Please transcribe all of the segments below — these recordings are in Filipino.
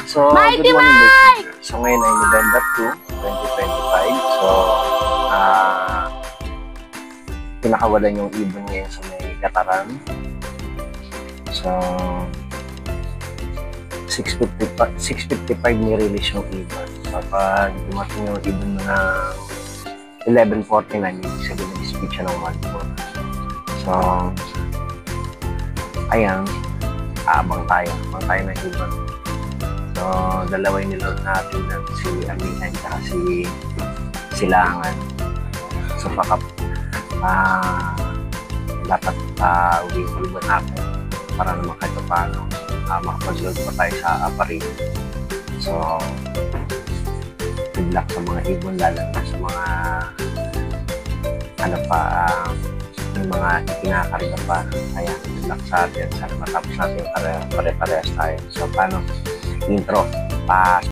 So, Mighty good morning, Mike! boys. So, ngayon ay November 2, 2025. So, pinakawalan yung ibon ngayon sa may Kataran. So, 6:55 ni-release yung ibon. Kapag dumating yung ibon na 11:49, ibig sabihin nag-speed siya ng 1:4. So, ayan, abang tayo ng ibon. So, dalawa yung niload natin na si Amihan at si Silangan. So, baka dapat uwi yung ibon natin para naman kahit paano makapag-load pa tayo sa aparin. So, good luck sa mga ibon, lalo na sa mga yung mga kinakarga pa. Kaya good luck sa atin. Sana matapos natin pare-parehas tayo. So, paano? Intro. Pass.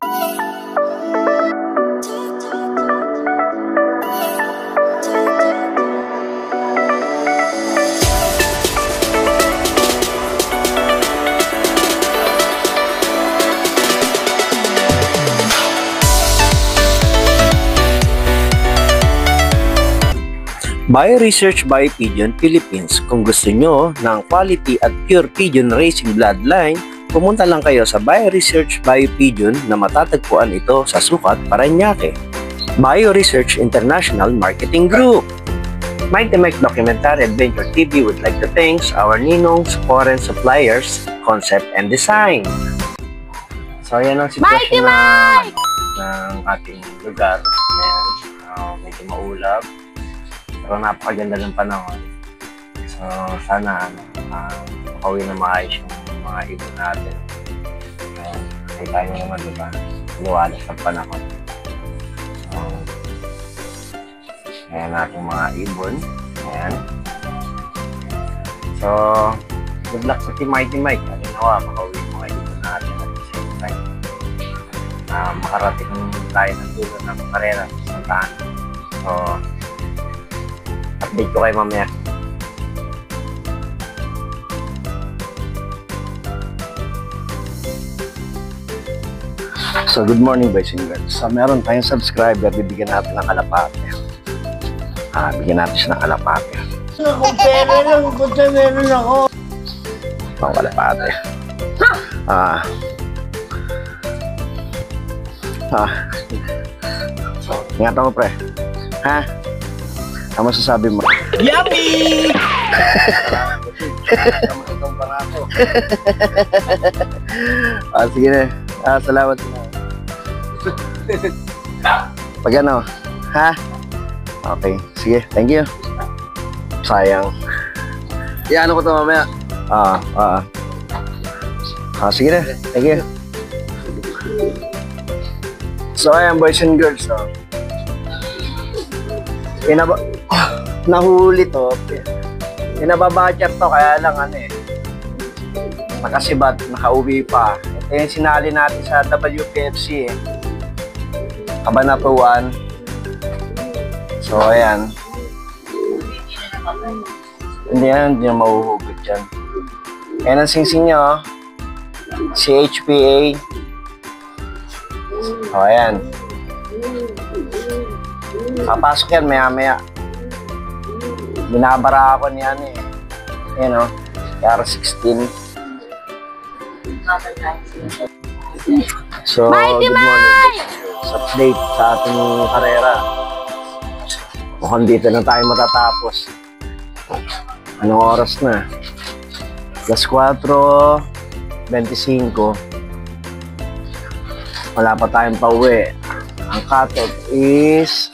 BioResearch by Pigeon Philippines. Kung gusto nyo ng quality at pure pigeon racing bloodline, pumunta lang kayo sa BioResearch by Pigeon na matatagpuan ito sa Sukat, Parañaque. BioResearch International Marketing Group. Mighty Mike Documentary Adventure TV would like to thank our ninongs, foreign suppliers, concept and design. So yan ang sitwasyon ng ating lugar. Ayan, medyo maulap. Pero napakaganda ng panahon. So, sana makauwi na maayos yung mga ibon natin. Ayan, nakita nyo naman, diba? Luwalas ng panahon. So, ayan natin mga ibon. Ayan. So, good luck sa Team Mighty Mike. Nawa, makauwi yung mga ibon natin at the same time. Makarating tayo ng dulo ng karera sa Santaan. So, update ko kayo mamaya. So, good morning boys and girls. So, meron tayong subscriber, bibigyan natin ng kalapate. Bigyan natin siya ng kalapate. Kung pera lang, kung meron ako. Pang kalapate. Ingatan mo, pre. Ha? Ano masasabi mo? Yummy! Sige na. Salamat. Pag ano? Ha? Okay. Sige. Thank you. Sayang. Iano ko ito mamaya. Sige na. Thank you. So, ayan boys and girls. Nahuli to. Pinababadget to, kaya lang nakasibat, nakauwi pa. Ito yung sinali natin sa WPFC Kabanatuan. So ayan. Hindi yan mahuhugot dyan. Ayan ang singsing nyo. CHPA. So ayan. Papasok yan maya-maya. Binabara ako niyan Ayan R16. So, good morning. Update sa ating karera. Mukhang dito na tayo matatapos. Anong oras na? 4:25. Wala pa tayong pauwi. Ang cut-off is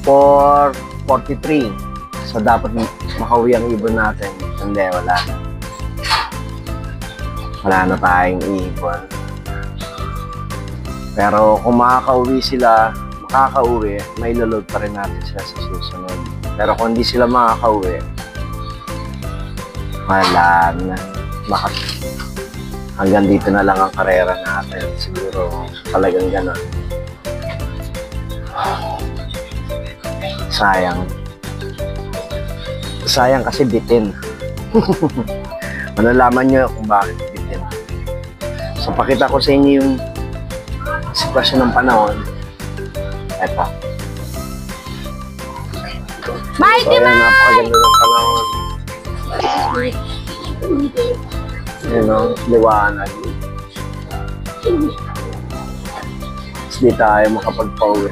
4:43. So, dapat makauwi ang ibon natin. Hindi, wala na. Wala na tayong ibon. Pero kung makakauwi sila, may load pa rin natin sila sa susunod. Pero kung hindi sila makakauwi, wala na. Hanggang dito na lang ang karera natin. Siguro talagang gano'n. Sayang kasi bitin. Malalaman nyo kung bakit bitin. So So, pakita ko sa inyo yung sitwasyon ng panahon. Eto. So, ayan, napakaganda ng panahon. Ayan o, liwanag. Tapos di tayo makapagpauwi.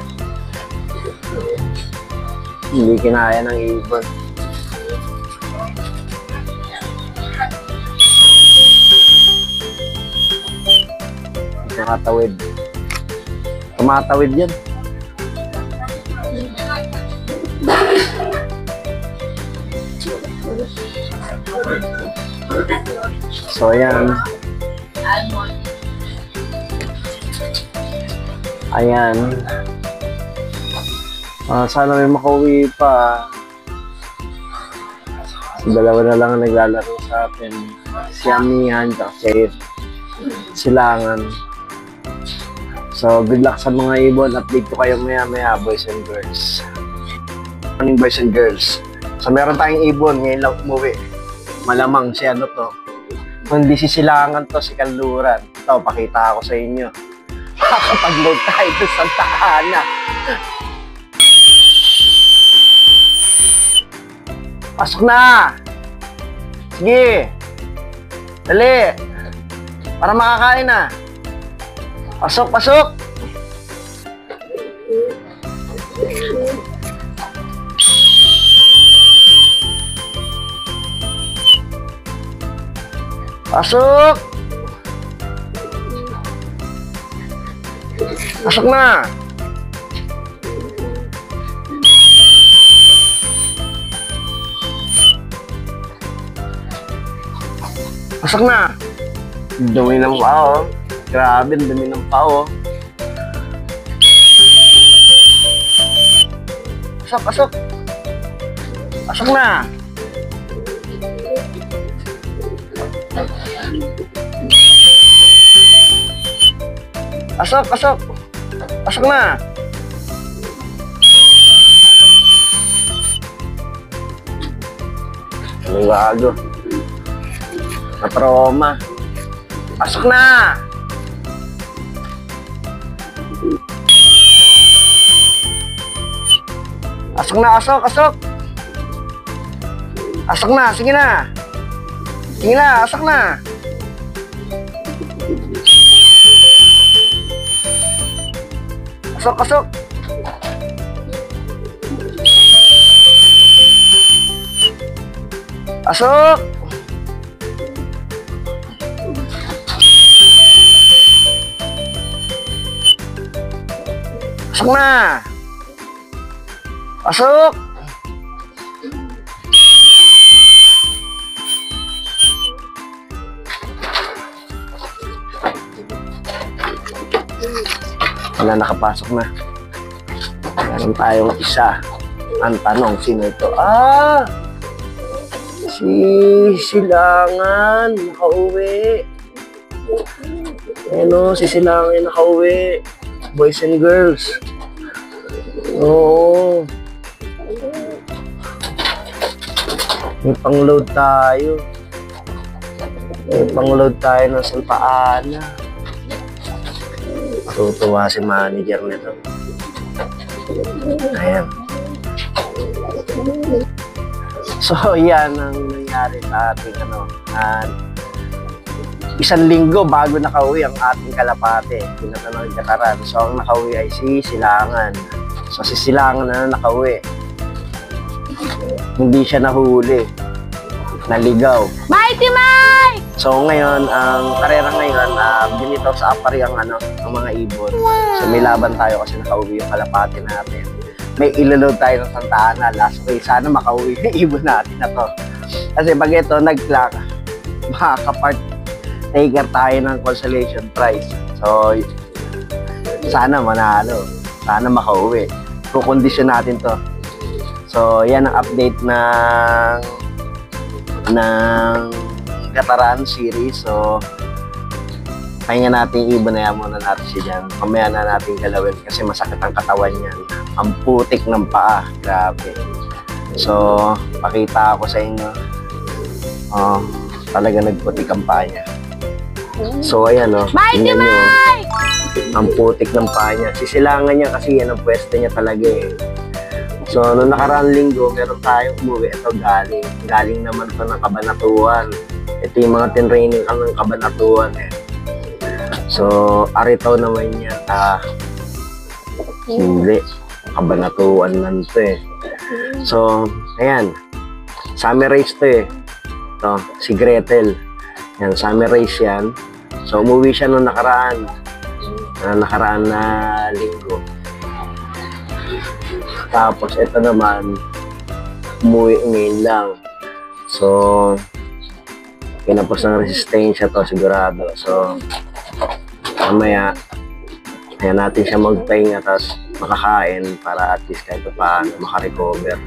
Hindi kinaya ng ibon. Tumatawid. Tumatawid yan. So, ayan. Ayan. Sana may makauwi pa. So, dalawa na lang ang naglalaro sa atin. Si Amihan at si Silangan. So, good luck sa mga ibon. Update ko kayo maya-maya, boys and girls. Morning, boys and girls. So, meron tayong ibon. Ngayon lang umuwi. Malamang si ano to. Kundi si Silangan to, si Kanluran. Ito, pakita ako sa inyo. Makakapag-load tayo sa Santa Ana. Pasok na! Sige! Dali! Para makakain na. Pasok, pasok! Pasok! Pasok na! Pasok na! Dumi ng pao. Grabe, dumi ng pao. Pasok, pasok! Pasok na! Pasok, pasok! Pasok na! May bago. Naproma. Pasok na! Pasok na, pasok, pasok! Pasok na, sige na! Sige na, pasok na! Pasok, pasok! Pasok! Pasok na! Pasok! Wala, nakapasok na. Meron tayong isa. Ang tanong, sino ito? Si Silangan, nakauwi. Ano, si Silangan nakauwi. Boys and girls. Oo. May pang-load tayo. May pang-load tayo ng Santa Ana. Tutuwa si manager nito. Ayan. So, yan ang nangyari sa ating isang linggo bago nakauwi ang ating kalapate. Tinatanong Kataran. So, ang nakauwi ay si Silangan. So, si Silangan na nakauwi. Hindi siya nahuli. Naligaw. Mighty Mike! So, ngayon, ang karera ngayon, binitaw sa apari ang mga ibon. So, may laban tayo kasi nakauwi yung kalapate natin. May ilaload tayo ng Santa Ana. Last way, sana makauwi yung ibon natin na to. Kasi pag ito, nag-clock, makaka-part taker tayo ng consolation prize. So, sana manalo. Sana makauwi. Kukondisyon natin to. So, yan ang update ng Kataran series. So, pahinga natin yung ibon na yan muna natin siya dyan. Mamaya na natin galawin kasi masakit ang katawan niyan. Ang putik ng paa. Grabe. So, pakita ako sa inyo. Talaga nagputik ang paa niya. So, ayan o. Mighty Tingnan nyo. Mike! Ang putik ng paa niya. Sisilangan niya kasi yan ang pwesto niya talaga eh. So, noong nakaraang linggo, meron tayong umuwi. Ito galing. Galing naman to ng Kabanatuan. Ito yung mga tinraining ka ng Kabanatuan eh. So, aritaw naman yan. Hindi. Kabanatuan lang to eh. So, ayan. Summer race to eh. Ito, si Gretel. Yan, summer race yan. So, umuwi siya noong nakaraan na linggo. Tapos, ito naman, umuwi ngayon lang. So, kinapos ng resistensya to, sigurado. So, mamaya, kaya natin siya magpahinga, tapos makakain para at least kahit paano makarecover.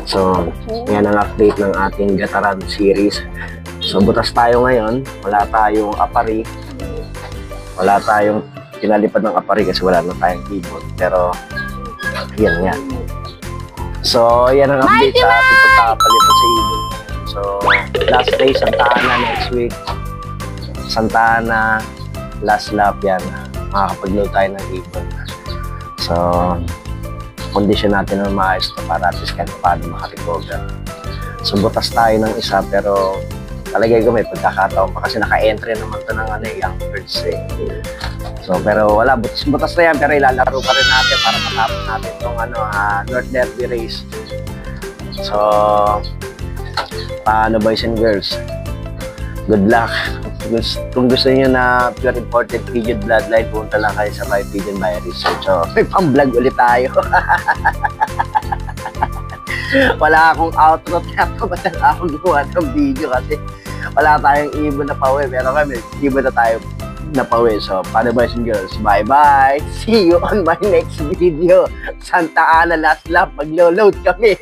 So, yan ang update ng ating Gataran series. So, butas tayo ngayon. Wala tayong apari. Wala tayong pinalipad ng apari kasi wala na tayong keyboard. Pero, yan nga. So, yan ang update sa ating pagkakapalipad sa ibon. So, last day, Santa Ana next week. Santa Ana, last lap yan. Makakapag-load tayo ng ibon. So, kondisyon natin ng maayos na para at least kahit paano makarecover. So, butas tayo ng isa pero talagay ko may pagkakataon pa kasi naka-entry naman ito ng young birds eh. So, pero wala, butas na yan pero ilalaro pa rin natin para matapos natin itong North Derby race. So, paano boys and girls? Good luck. Kung gusto niyo na pure imported pigeon bloodline, punta lang kayo sa My Pigeon by Research. So, may pang-vlog ulit tayo. Wala akong outro, kaya madalang akong gumawa ng video kasi wala tayong ibon na pauwi. Pero kami, ibon na tayo na pauwi. So, paano boys and girls? Bye-bye! See you on my next video. Santa Ana last lap, maglo-load kami.